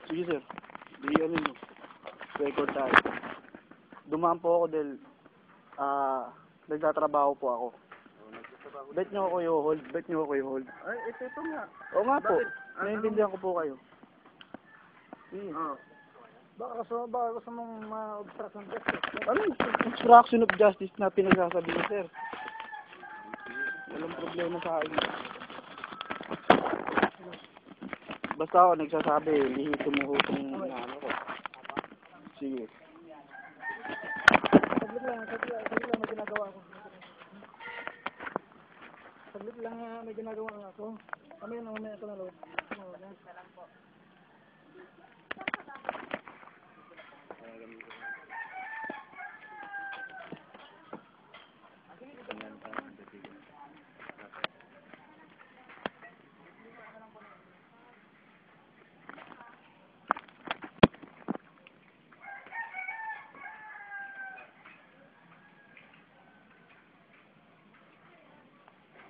Sige sir, di ano nyo. Record tayo. Dumaan po ako dahil nagtatrabaho po ako. Bet nyo ako i-hold, bet nyo ako i-hold. Ay, ito nga. Oo nga po, Bakit? naiintindihan ko po kayo. Sige. Baka gusto mong ma-obstruction justice. Ano yung obstruction of justice na pinagsasabi niyo sir? Walang problema sa akin. Basta ako nagsasabi, lihito mo ho itong ano ko. Sige. Saglit lang may ginagawa ako. Saglit lang may ginagawa ako. Mamaya ko na load.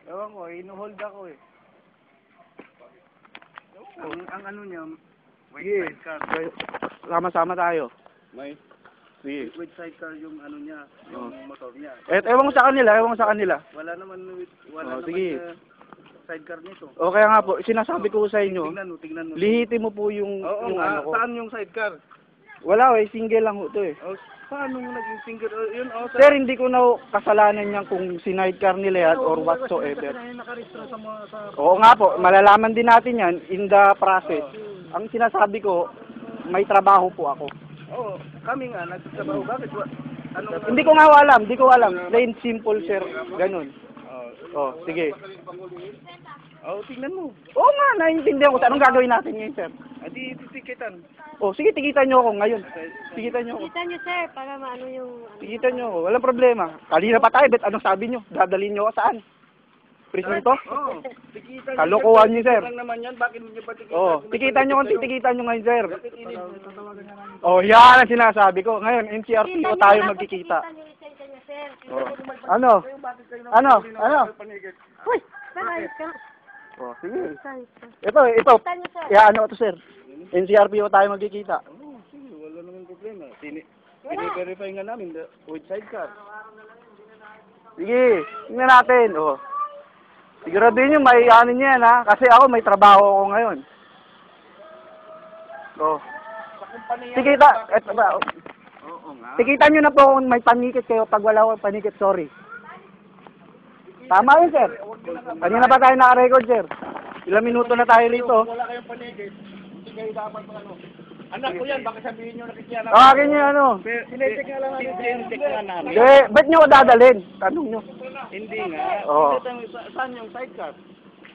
Ewan ko, ino-hold ako eh. Ang ano niya, Sige, sama-sama tayo. may Sige. with sidecar yung ano niya, yung motor niya. Ewan ko sa kanila, Wala naman sige. Sidecar nito. O kaya nga po, sinasabi ko sa inyo, Tingnan mo. lihiti mo po yung ano ko. Saan yung sidecar? Wala eh, single lang ho to eh. Paano mo naging finger? Yun, Sir, hindi ko na kasalanan yan kung sinidecar nila yan or whatsoever. Kasi nakarehistro sa mga Oo nga po, malalaman din natin yan in the process. Ang sinasabi ko, may trabaho po ako. kami nga nagtrabaho. Bakit? Hindi ko alam. Plain simple, sir. Ganun. Sige. Tingnan mo. Oo nga, naiintindihan ko. Anong gagawin natin ngayon, sir? Adi titikitan. Sige, tikitan nyo ako ngayon. Tikitan nyo ako. Kita nyo, sir, para maano yung... Tikitan nyo ako. Walang problema. Kanina pa tayo, bet anong sabi nyo? Dadalhin nyo ako saan? Presinto? Tikitan. Kalokohan nyo, sir. Lang naman yan. Bakit hindi ba tikitan? Tikitan nyo kung titikitan nyo ngayon, sir. Yan ang sinasabi ko. Ngayon, NCRP o tayo magkikita. Kita nyo, lisensya nyo, sir. Ano? Uy! Sir, ka. Sige. Sir. Ito. Kita nyo, sir. Ano to, sir? NCRP o tayo magkikita. Sige, wala naman problema. Tini-verify nga namin with sidecar. Sige, tingnan natin. Siguraduhin nyo, may ano nyo yan, ha? Kasi ako, may trabaho ako ngayon. Tikita, tikitan nyo na po kung may panikit kayo. Pag wala akong panikit, sorry. Tama yun, sir. Kanina pa tayo naka-record, sir. Ilang minuto na tayo rito. Wala kayong panigid. Hindi kayo dapat Anak ko yan, baka sabihin nyo nakikiyan ako. Akin nyo ano. Sinecheck nga lang namin. Sinecheck nga namin. Hindi, ba't nyo ko dadalhin? Tanong nyo. Hindi nga. Saan yung sidecar?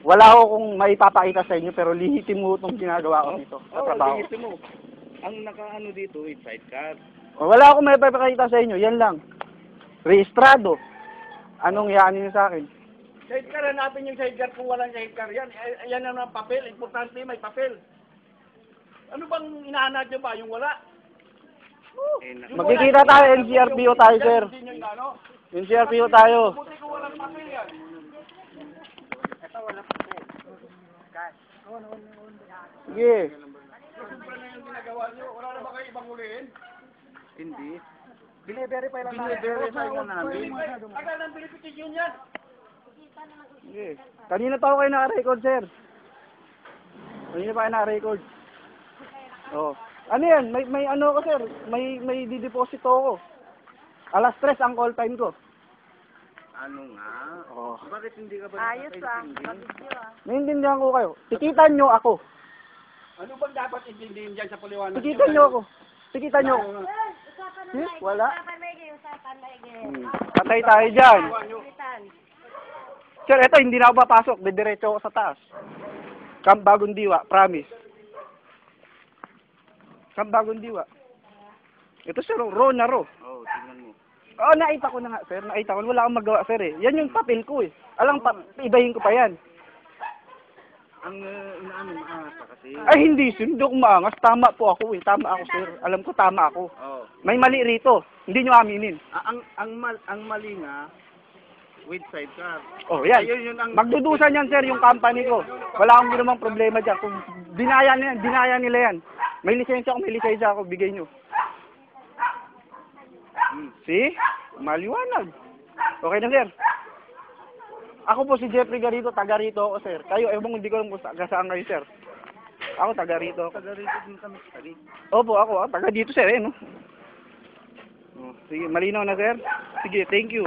Wala ako kung maipapakita sa inyo, pero lihitin mo itong ginagawa ko nito. Sa trabaho. Lihitin mo. Ang nakaano dito with sidecar. Wala akong maipapakita sa inyo, yan lang. Rehistrado. Anong yanin nyo sa akin? Sidecar, hanapin yung sidecar kung walang sidecar. Yan ang papel. Importante may papel. Ano bang inahanap nyo ba? Yung wala? Magkikita tayo, NCRPO tayo, sir. NCRPO tayo. Buti kung walang papel yan. Ito walang papel. Sige. Siyempre na yung ginagawa nyo. Wala na ba kayo ibang hulihin? Hindi. Bine-verify lang namin. Bine-verify lang namin. Tagal ng verification yan. Sige. Kanina pa ako kayo naka-record, sir. Kanina pa kayo naka-record. Ano yan? May ano ko, sir. May dideposito ako. Alas 3 ang call time ko. Ano nga? Bakit hindi ka ba Ayos ah. Pag-video ah. Naiintindihan ko kayo. Tikitan nyo ako. Ano bang dapat intindihin dyan sa puliwanag? Tikitan nyo ako. Tikitan nyo ako. Usapan na maigi. Wala. Usapan maigi. Patay tayo dyan. Ulitan. Sir, eto, hindi na ako papasok. Didiretso ako sa taas. Camp Bagong Diwa. Promise. Camp Bagong Diwa. Ito, sir. Raw na raw. Tingnan mo. Nakita ko na nga, sir. Nakita ko. Wala akong magawa, sir, eh. Yan yung papel ko, eh. Ibahin ko pa yan. Ang inaano maangas kasi. Ay, hindi, sir. Hindi ako maangas. Tama po ako, eh. Tama ako, sir. Alam ko, tama ako. May mali rito. Hindi nyo aminin. Ang mali nga, with sidecar. Yan. Yun ang Magdudusan yan, sir, yung company ko. Wala akong ginawang problema dyan. Kung dinaya nila yan. May lisensya ako, bigay nyo. See? Maliwanag. Okay na, sir. Ako po si Jeffrey Garito, taga rito ako, sir. Kayo, ewan hindi ko lang kung saan kayo, sir. Ako, taga rito. Taga rito din kami, Opo, ako, taga dito, sir, no? Sige, malinaw na, sir. Sige, thank you.